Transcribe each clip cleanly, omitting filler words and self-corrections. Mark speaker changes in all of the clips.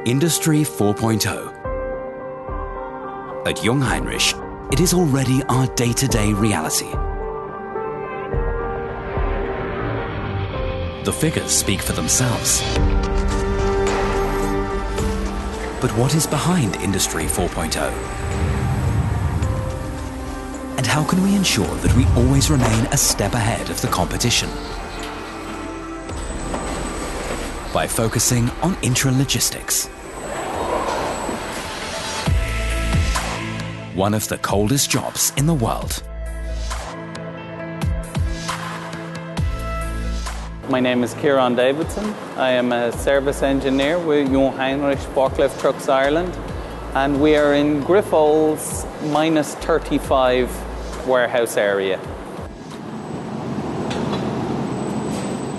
Speaker 1: Industry 4.0. At Jungheinrich, it is already our day-to-day reality. The figures speak for themselves. But what is behind Industry 4.0? And how can we ensure that we always remain a step ahead of the competition? By focusing on intralogistics. One of the coldest jobs in the world.
Speaker 2: My name is Kieran Davidson. I am a service engineer with Jungheinrich Forklift Trucks Ireland, and we are in Grifols -35 warehouse area.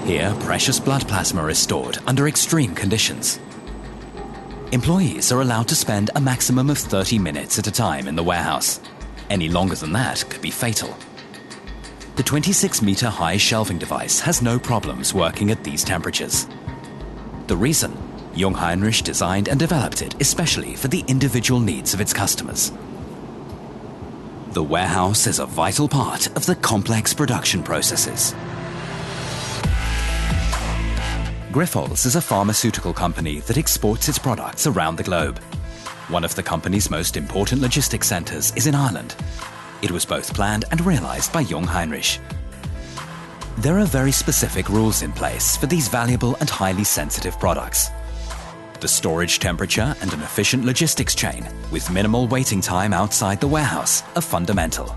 Speaker 1: Here, precious blood plasma is stored under extreme conditions. Employees are allowed to spend a maximum of 30 minutes at a time in the warehouse. Any longer than that could be fatal. The 26-meter-high shelving device has no problems working at these temperatures. The reason? Jungheinrich designed and developed it especially for the individual needs of its customers. The warehouse is a vital part of the complex production processes. Grifols is a pharmaceutical company that exports its products around the globe. One of the company's most important logistics centres is in Ireland. It was both planned and realised by Jungheinrich. There are very specific rules in place for these valuable and highly sensitive products. The storage temperature and an efficient logistics chain with minimal waiting time outside the warehouse are fundamental.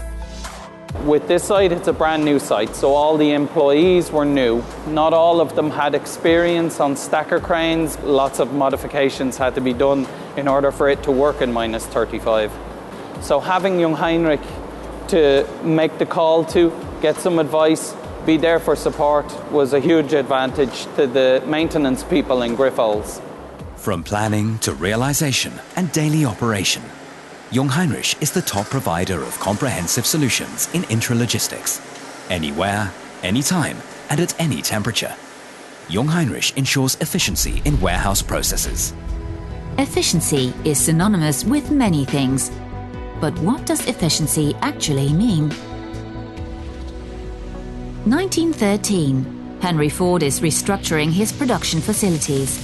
Speaker 2: With this site, it's a brand new site, so all the employees were new. Not all of them had experience on stacker cranes. Lots of modifications had to be done in order for it to work in -35. So having Jungheinrich to make the call to, get some advice, be there for support was a huge advantage to the maintenance people in Grifols.
Speaker 1: From planning to realization and daily operation, Jungheinrich is the top provider of comprehensive solutions in intralogistics. Anywhere, anytime, and at any temperature. Jungheinrich ensures efficiency in warehouse processes.
Speaker 3: Efficiency is synonymous with many things. But what does efficiency actually mean? 1913, Henry Ford is restructuring his production facilities.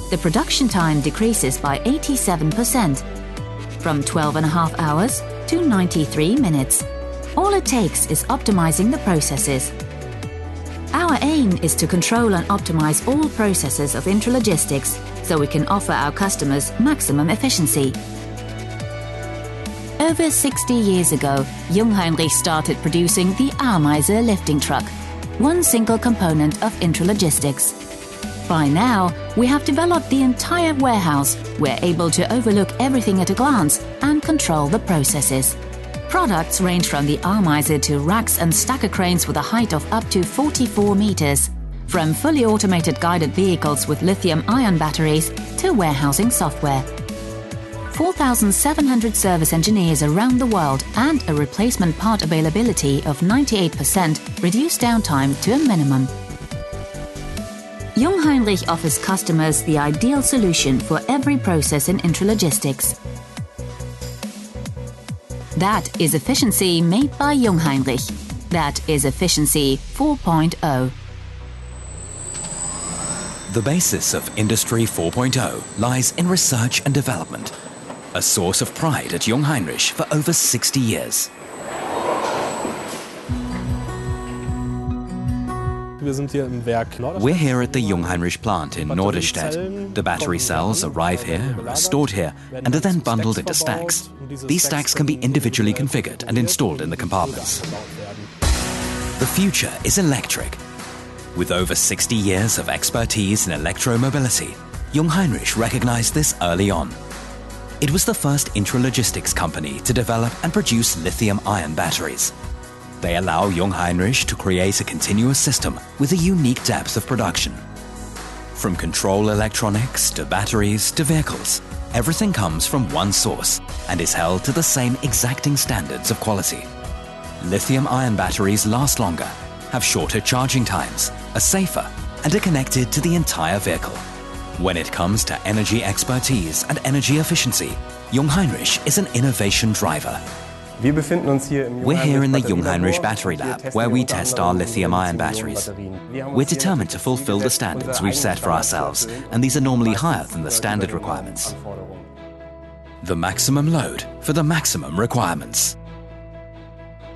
Speaker 3: The production time decreases by 87%, from 12.5 hours to 93 minutes. All it takes is optimizing the processes. Our aim is to control and optimize all processes of intralogistics so we can offer our customers maximum efficiency. Over 60 years ago, Jungheinrich started producing the mais lifting truck, one single component of intralogistics. By now, we have developed the entire warehouse. We're able to overlook everything at a glance and control the processes. Products range from the mais to racks and stacker cranes with a height of up to 44 meters, from fully automated guided vehicles with lithium-ion batteries to warehousing software. 4,700 service engineers around the world and a replacement part availability of 98% reduce downtime to a minimum. Jungheinrich offers customers the ideal solution for every process in intralogistics. That is efficiency made by Jungheinrich. That is efficiency 4.0.
Speaker 1: The basis of Industry 4.0 lies in research and development, a source of pride at Jungheinrich for over 60 years. We're here at the Jungheinrich plant in Norderstedt. The battery cells arrive here, are stored here, and are then bundled into stacks. These stacks can be individually configured and installed in the compartments. The future is electric. With over 60 years of expertise in electromobility, Jungheinrich recognized this early on. It was the first intralogistics company to develop and produce lithium-ion batteries. They allow Jungheinrich to create a continuous system with a unique depth of production. From control electronics to batteries to vehicles, everything comes from one source and is held to the same exacting standards of quality. Lithium-ion batteries last longer, have shorter charging times, are safer, and are connected to the entire vehicle. When it comes to energy expertise and energy efficiency, Jungheinrich is an innovation driver. We're here in the Jungheinrich Battery Lab, where we test our lithium-ion batteries. We're determined to fulfill the standards we've set for ourselves, and these are normally higher than the standard requirements. The maximum load for the maximum requirements.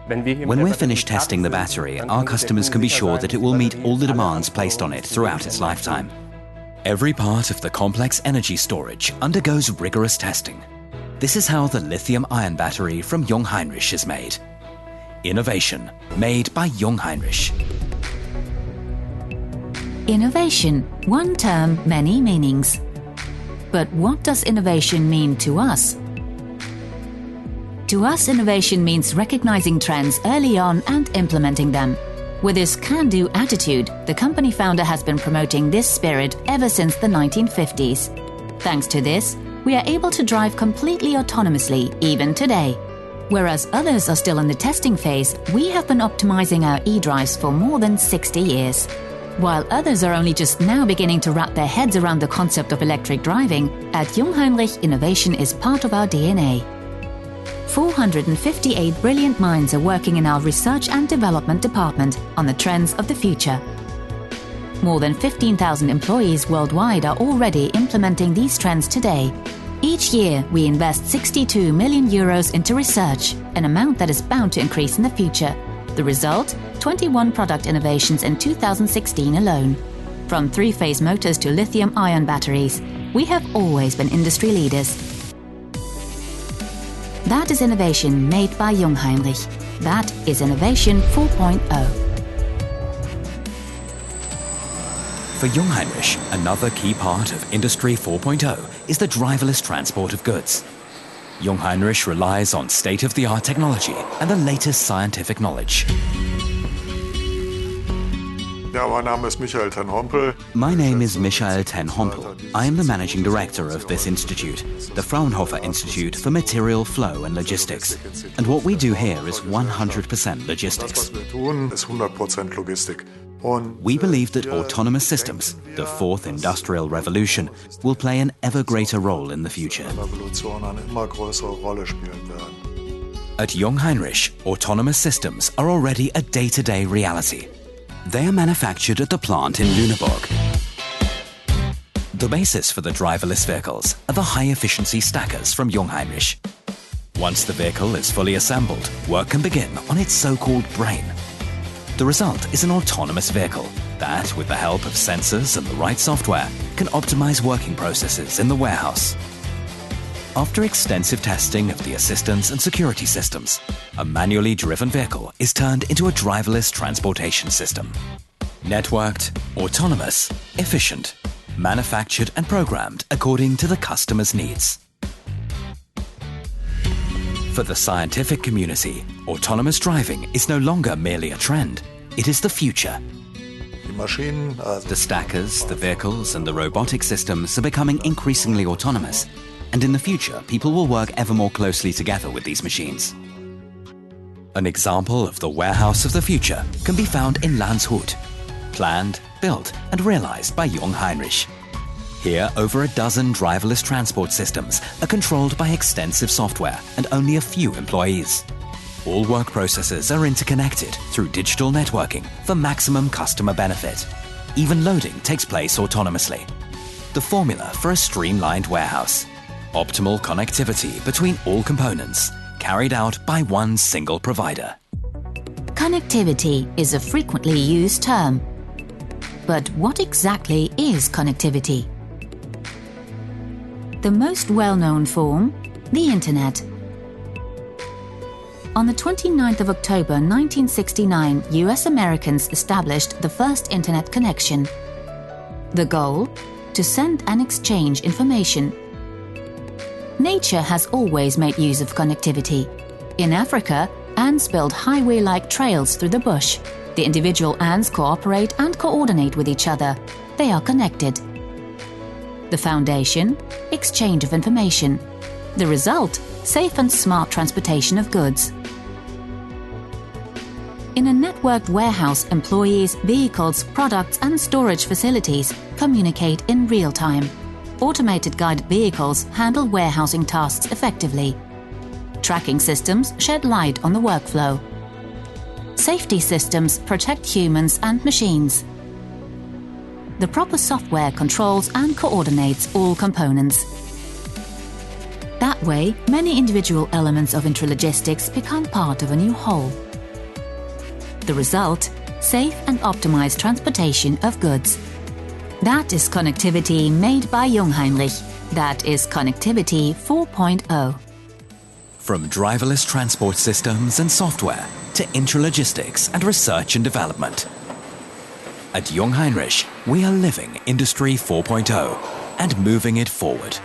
Speaker 1: When we're finished testing the battery, our customers can be sure that it will meet all the demands placed on it throughout its lifetime. Every part of the complex energy storage undergoes rigorous testing. This is how the lithium-ion battery from Jungheinrich is made. Innovation made by Jungheinrich.
Speaker 3: Innovation, one term, many meanings. But what does innovation mean to us? To us, innovation means recognizing trends early on and implementing them. With this can-do attitude, the company founder has been promoting this spirit ever since the 1950s. Thanks to this, we are able to drive completely autonomously even today. Whereas others are still in the testing phase, we have been optimizing our e-drives for more than 60 years. While others are only just now beginning to wrap their heads around the concept of electric driving, at Jungheinrich, innovation is part of our DNA. 458 brilliant minds are working in our research and development department on the trends of the future. More than 15,000 employees worldwide are already implementing these trends today. Each year, we invest 62 million euros into research, an amount that is bound to increase in the future. The result? 21 product innovations in 2016 alone. From three-phase motors to lithium-ion batteries, we have always been industry leaders. That is innovation made by Jungheinrich. That is Innovation 4.0.
Speaker 1: For Jungheinrich, another key part of Industry 4.0 is the driverless transport of goods. Jungheinrich relies on state-of-the-art technology and the latest scientific knowledge. My name is Michael ten Hompel. I am the managing director of this institute, the Fraunhofer Institute for Material Flow and Logistics. And what we do here is 100% logistics. We believe that autonomous systems, the fourth industrial revolution, will play an ever greater role in the future. At Jungheinrich, autonomous systems are already a day-to-day reality. They are manufactured at the plant in Lüneburg. The basis for the driverless vehicles are the high-efficiency stackers from Jungheinrich. Once the vehicle is fully assembled, work can begin on its so-called brain. The result is an autonomous vehicle that, with the help of sensors and the right software, can optimize working processes in the warehouse. After extensive testing of the assistance and security systems, a manually driven vehicle is turned into a driverless transportation system. Networked, autonomous, efficient, manufactured and programmed according to the customer's needs. For the scientific community, autonomous driving is no longer merely a trend, it is the future. The stackers, the vehicles and the robotic systems are becoming increasingly autonomous, and in the future people will work ever more closely together with these machines. An example of the warehouse of the future can be found in Landshut, planned, built and realized by Jungheinrich. Here, over a dozen driverless transport systems are controlled by extensive software and only a few employees. All work processes are interconnected through digital networking for maximum customer benefit. Even loading takes place autonomously. The formula for a streamlined warehouse. Optimal connectivity between all components, carried out by one single provider.
Speaker 3: Connectivity is a frequently used term. But what exactly is connectivity? The most well-known form, the Internet. On the 29th of October 1969, US Americans established the first Internet connection. The goal? To send and exchange information. Nature has always made use of connectivity. In Africa, ants build highway-like trails through the bush. The individual ants cooperate and coordinate with each other. They are connected. The foundation? Exchange of information. The result? Safe and smart transportation of goods. In a networked warehouse, employees, vehicles, products and storage facilities communicate in real time. Automated guided vehicles handle warehousing tasks effectively. Tracking systems shed light on the workflow. Safety systems protect humans and machines. The proper software controls and coordinates all components. That way, many individual elements of intralogistics become part of a new whole. The result: safe and optimized transportation of goods. That is connectivity made by Jungheinrich. That is connectivity 4.0.
Speaker 1: From driverless transport systems and software to intralogistics and research and development. At Jungheinrich, we are living Industry 4.0 and moving it forward.